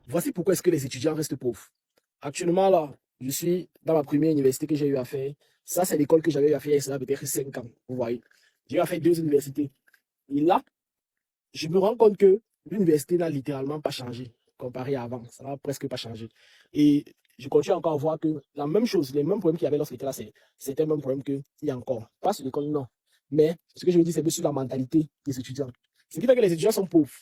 Voici pourquoi est-ce que les étudiants restent pauvres. Actuellement, là, je suis dans ma première université que j'ai eu à faire. Ça, c'est l'école que j'avais eu à faire il y a peut-être 5 ans. Vous voyez. J'ai eu à faire 2 universités. Et là, je me rends compte que l'université n'a littéralement pas changé comparé à avant. Ça n'a presque pas changé. Et je continue encore à voir que la même chose, les mêmes problèmes qu'il y avait lorsque j'étais là, c'était le même problème qu'il y a encore. Pas sur l'école, non. Mais ce que je veux dire, c'est sur la mentalité des étudiants. Ce qui fait que les étudiants sont pauvres.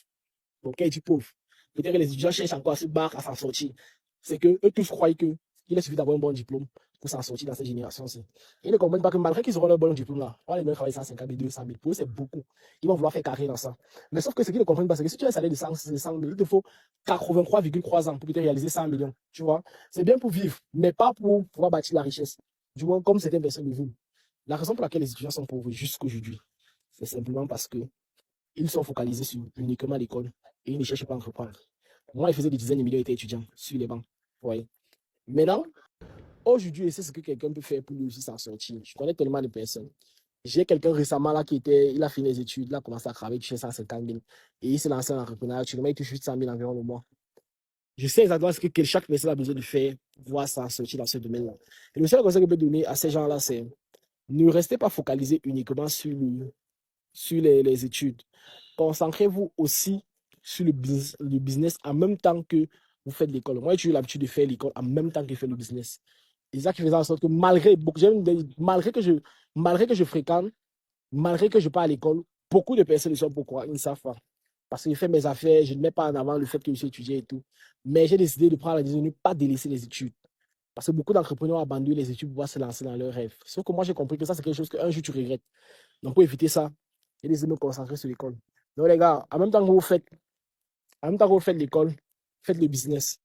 Donc, quand il dit pauvre, peut-être que les étudiants cherchent encore à se battre, à s'en sortir. C'est que eux tous croient qu'il est suffit d'avoir un bon diplôme pour s'en sortir dans cette génération-ci. Ils ne comprennent pas que malgré qu'ils auront leur bon diplôme là, on va les mettre travailler 150 000, 200 000. Pour eux, c'est beaucoup. Ils vont vouloir faire carrière dans ça. Mais sauf que ce qu'ils ne comprennent pas, c'est que si tu as un salaire de 100 000, il te faut 83,3 ans pour peut-être réaliser 100 millions. Tu vois, c'est bien pour vivre, mais pas pour pouvoir bâtir la richesse. Du moins, comme certaines personnes le veulent. La raison pour laquelle les étudiants sont pauvres jusqu'aujourd'hui, c'est simplement parce que ils sont focalisés sur uniquement l'école et ils ne cherchent pas à entreprendre. Moi, ils faisaient des dizaines de millions d'étudiants étudiants sur les bancs. Ouais. Maintenant, aujourd'hui, c'est ce que quelqu'un peut faire pour lui aussi s'en sortir. Je connais tellement de personnes. J'ai quelqu'un récemment là il a fini les études, il a commencé à travailler, il touchait 150 000. Et il s'est lancé en entrepreneuriat. Actuellement, il touche 800 000 environ le mois. Je sais exactement ce que chaque personne a besoin de faire pour pouvoir s'en sortir dans ce domaine-là. Et le seul conseil que je peux donner à ces gens-là, c'est ne restez pas focalisés uniquement sur les études. Concentrez-vous aussi sur le business en même temps que vous faites l'école. Moi, j'ai eu l'habitude de faire l'école en même temps que je fais le business. Et ça qui faisait en sorte que malgré que je fréquente, malgré que je pars à l'école, beaucoup de personnes ne savent pourquoi, ils ne savent pas. Parce que je fais mes affaires, je ne mets pas en avant le fait que je suis étudiant et tout. Mais j'ai décidé de prendre la décision de ne pas délaisser les études. Parce que beaucoup d'entrepreneurs ont abandonné les études pour pouvoir se lancer dans leurs rêves. Sauf que moi, j'ai compris que ça, c'est quelque chose qu'un jour tu regrettes. Donc, pour éviter ça, j'ai décidé de me concentrer sur l'école. Donc, les gars, en même temps que vous faites l'école, faites le business.